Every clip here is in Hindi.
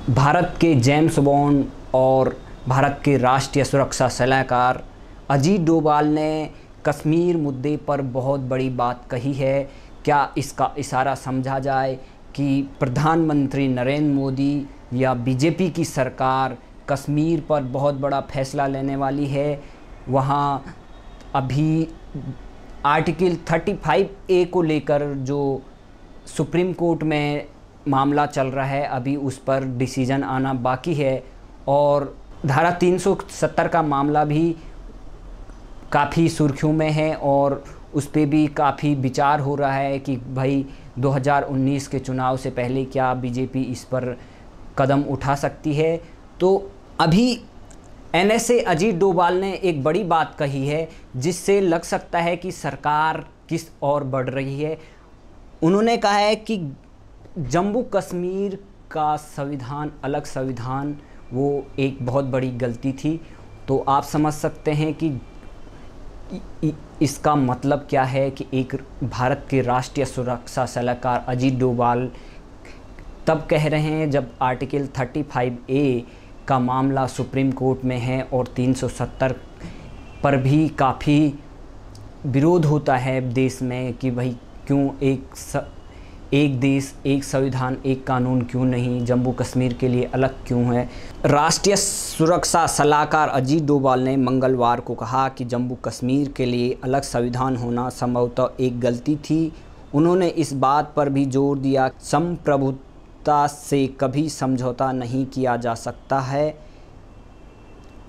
भारत के जेम्स बॉन्ड और भारत के राष्ट्रीय सुरक्षा सलाहकार अजीत डोभाल ने कश्मीर मुद्दे पर बहुत बड़ी बात कही है। क्या इसका इशारा समझा जाए कि प्रधानमंत्री नरेंद्र मोदी या बीजेपी की सरकार कश्मीर पर बहुत बड़ा फैसला लेने वाली है। वहाँ अभी आर्टिकल 35A को लेकर जो सुप्रीम कोर्ट में मामला चल रहा है, अभी उस पर डिसीजन आना बाकी है। और धारा 370 का मामला भी काफ़ी सुर्खियों में है और उस पर भी काफ़ी विचार हो रहा है कि भाई 2019 के चुनाव से पहले क्या बीजेपी इस पर कदम उठा सकती है। तो अभी एनएसए अजीत डोभाल ने एक बड़ी बात कही है जिससे लग सकता है कि सरकार किस ओर बढ़ रही है। उन्होंने कहा है कि जम्मू कश्मीर का संविधान, अलग संविधान, वो एक बहुत बड़ी गलती थी। तो आप समझ सकते हैं कि इसका मतलब क्या है कि एक भारत के राष्ट्रीय सुरक्षा सलाहकार अजीत डोभाल तब कह रहे हैं जब आर्टिकल 35A का मामला सुप्रीम कोर्ट में है और 370 पर भी काफ़ी विरोध होता है देश में कि भाई क्यों एक देश, एक संविधान, एक कानून क्यों नहीं, जम्मू कश्मीर के लिए अलग क्यों है। राष्ट्रीय सुरक्षा सलाहकार अजीत डोभाल ने मंगलवार को कहा कि जम्मू कश्मीर के लिए अलग संविधान होना संभवतः एक गलती थी। उन्होंने इस बात पर भी जोर दिया संप्रभुता से कभी समझौता नहीं किया जा सकता है।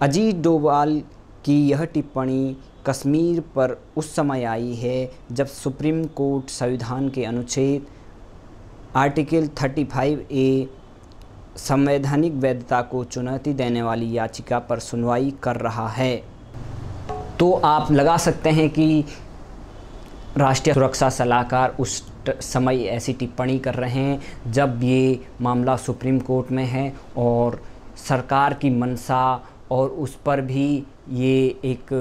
अजीत डोभाल की यह टिप्पणी कश्मीर पर उस समय आई है जब सुप्रीम कोर्ट संविधान के अनुच्छेद आर्टिकल 35A संवैधानिक वैधता को चुनौती देने वाली याचिका पर सुनवाई कर रहा है। तो आप लगा सकते हैं कि राष्ट्रीय सुरक्षा सलाहकार उस समय ऐसी टिप्पणी कर रहे हैं जब ये मामला सुप्रीम कोर्ट में है और सरकार की मंशा और उस पर भी ये एक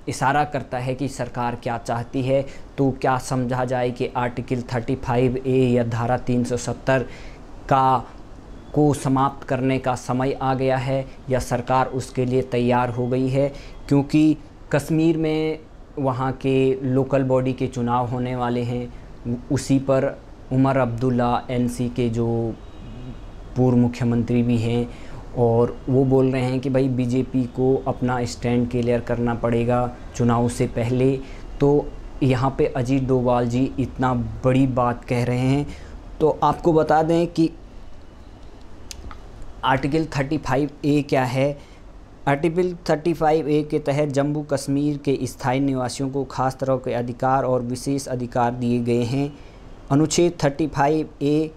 इशारा करता है कि सरकार क्या चाहती है। तो क्या समझा जाए कि आर्टिकल 35A या धारा 370 को समाप्त करने का समय आ गया है या सरकार उसके लिए तैयार हो गई है, क्योंकि कश्मीर में वहाँ के लोकल बॉडी के चुनाव होने वाले हैं। उसी पर उमर अब्दुल्ला NC के जो पूर्व मुख्यमंत्री भी हैं और वो बोल रहे हैं कि भाई बीजेपी को अपना स्टैंड क्लियर करना पड़ेगा चुनाव से पहले। तो यहाँ पे अजीत डोभाल जी इतना बड़ी बात कह रहे हैं। तो आपको बता दें कि आर्टिकल 35A क्या है। आर्टिकल 35A के तहत जम्मू कश्मीर के स्थायी निवासियों को खास तरह के अधिकार और विशेष अधिकार दिए गए हैं। अनुच्छेद 35A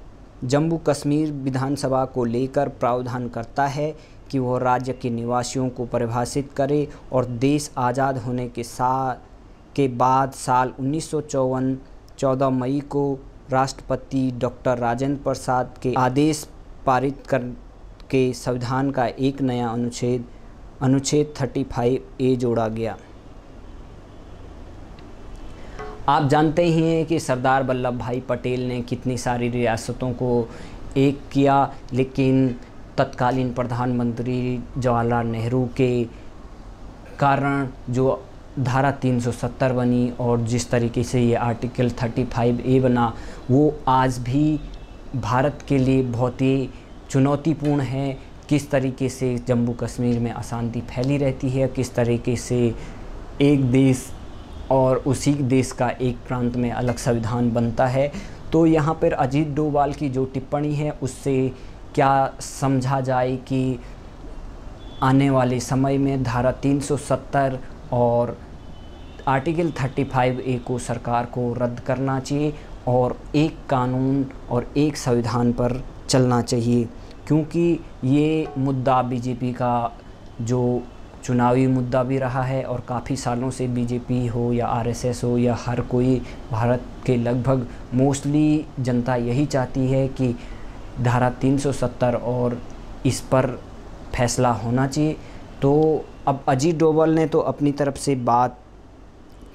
जम्मू कश्मीर विधानसभा को लेकर प्रावधान करता है कि वह राज्य के निवासियों को परिभाषित करे और देश आज़ाद होने के बाद साल 1954 14 मई को राष्ट्रपति डॉक्टर राजेंद्र प्रसाद के आदेश पारित करके संविधान का एक नया अनुच्छेद 35A जोड़ा गया। आप जानते ही हैं कि सरदार वल्लभ भाई पटेल ने कितनी सारी रियासतों को एक किया, लेकिन तत्कालीन प्रधानमंत्री जवाहरलाल नेहरू के कारण जो धारा 370 बनी और जिस तरीके से ये आर्टिकल 35A बना, वो आज भी भारत के लिए बहुत ही चुनौतीपूर्ण है। किस तरीके से जम्मू कश्मीर में अशांति फैली रहती है, किस तरीके से एक देश और उसी देश का एक प्रांत में अलग संविधान बनता है। तो यहाँ पर अजीत डोभाल की जो टिप्पणी है उससे क्या समझा जाए कि आने वाले समय में धारा 370 और आर्टिकल 35A को सरकार को रद्द करना चाहिए और एक कानून और एक संविधान पर चलना चाहिए, क्योंकि ये मुद्दा बीजेपी का जो चुनावी मुद्दा भी रहा है और काफ़ी सालों से बीजेपी हो या RSS हो या हर कोई भारत के लगभग मोस्टली जनता यही चाहती है कि धारा 370 और इस पर फैसला होना चाहिए। तो अब अजीत डोभाल ने तो अपनी तरफ से बात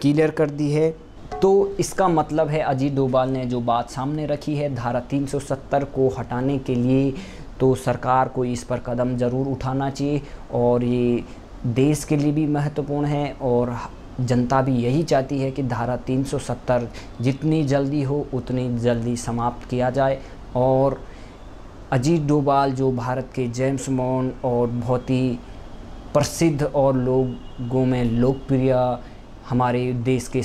क्लियर कर दी है। तो इसका मतलब है अजीत डोभाल ने जो बात सामने रखी है धारा 370 को हटाने के लिए तो सरकार को इस पर कदम ज़रूर उठाना चाहिए और ये देश के लिए भी महत्वपूर्ण है और जनता भी यही चाहती है कि धारा 370 जितनी जल्दी हो उतनी जल्दी समाप्त किया जाए और अजीत डोभाल जो भारत के जेम्स बॉन्ड और बहुत ही प्रसिद्ध और लोगों में लोकप्रिय हमारे देश के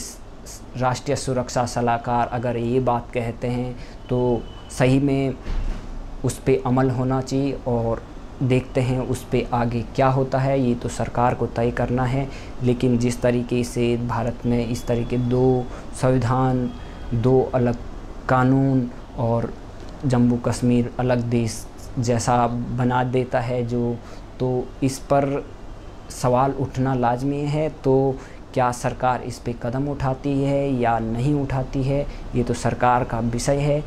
राष्ट्रीय सुरक्षा सलाहकार अगर ये बात कहते हैं तो सही में उस पे अमल होना चाहिए और देखते हैं उस पे आगे क्या होता है, ये तो सरकार को तय करना है। लेकिन जिस तरीके से भारत में इस तरीके 2 संविधान, 2 अलग कानून और जम्मू कश्मीर अलग देश जैसा बना देता है जो, तो इस पर सवाल उठना लाजमी है। तो क्या सरकार इस पे कदम उठाती है या नहीं उठाती है, ये तो सरकार का विषय है।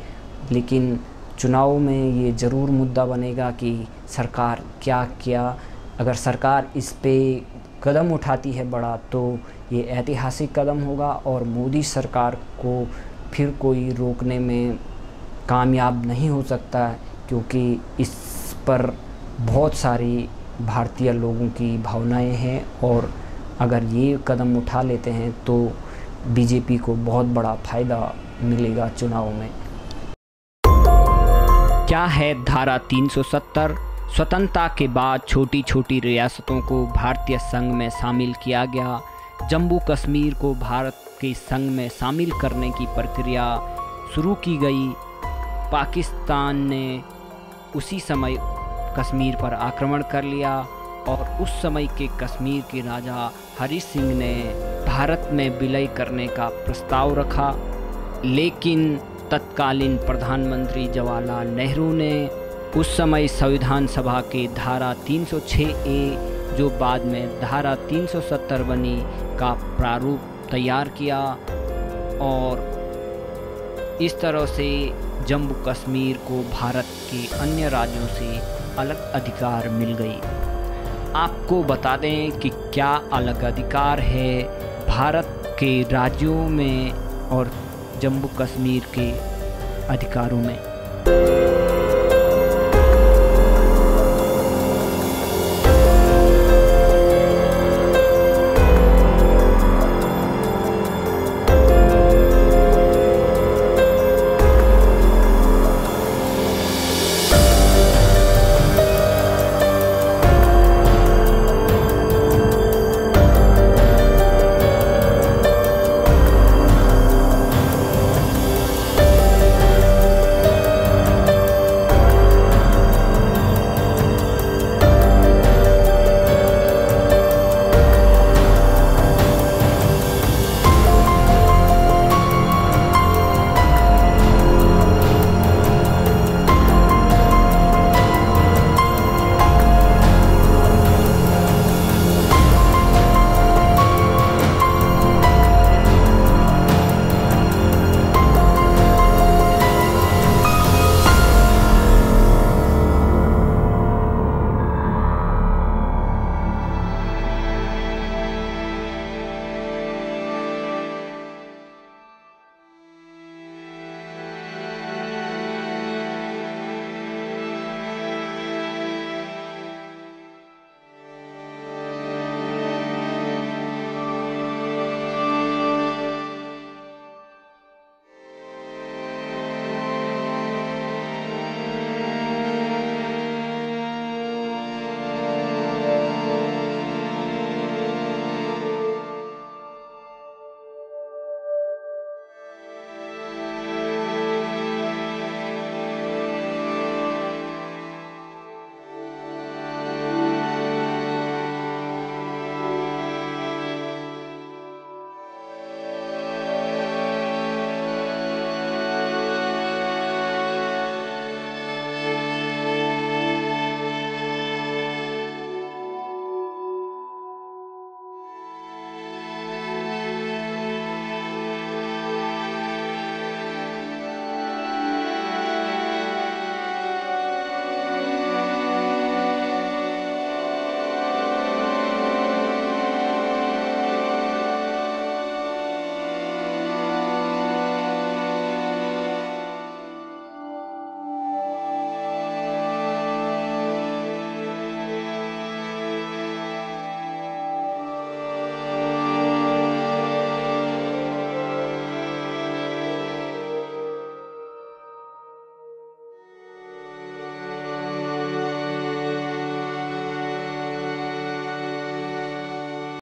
लेकिन चुनाव में ये ज़रूर मुद्दा बनेगा कि सरकार क्या अगर सरकार इस पे कदम उठाती है बड़ा तो ये ऐतिहासिक कदम होगा और मोदी सरकार को फिर कोई रोकने में कामयाब नहीं हो सकता, क्योंकि इस पर बहुत सारी भारतीय लोगों की भावनाएं हैं और अगर ये कदम उठा लेते हैं तो बीजेपी को बहुत बड़ा फ़ायदा मिलेगा चुनाव में। क्या है धारा 370? स्वतंत्रता के बाद छोटी छोटी रियासतों को भारतीय संघ में शामिल किया गया। जम्मू कश्मीर को भारत के संघ में शामिल करने की प्रक्रिया शुरू की गई। पाकिस्तान ने उसी समय कश्मीर पर आक्रमण कर लिया और उस समय के कश्मीर के राजा हरि सिंह ने भारत में विलय करने का प्रस्ताव रखा, लेकिन तत्कालीन प्रधानमंत्री जवाहरलाल नेहरू ने उस समय संविधान सभा के धारा 306A जो बाद में धारा 370 बनी का प्रारूप तैयार किया और इस तरह से जम्मू कश्मीर को भारत के अन्य राज्यों से अलग अधिकार मिल गई। आपको बता दें कि क्या अलग अधिकार है भारत के राज्यों में और जम्मू कश्मीर के अधिकारों में।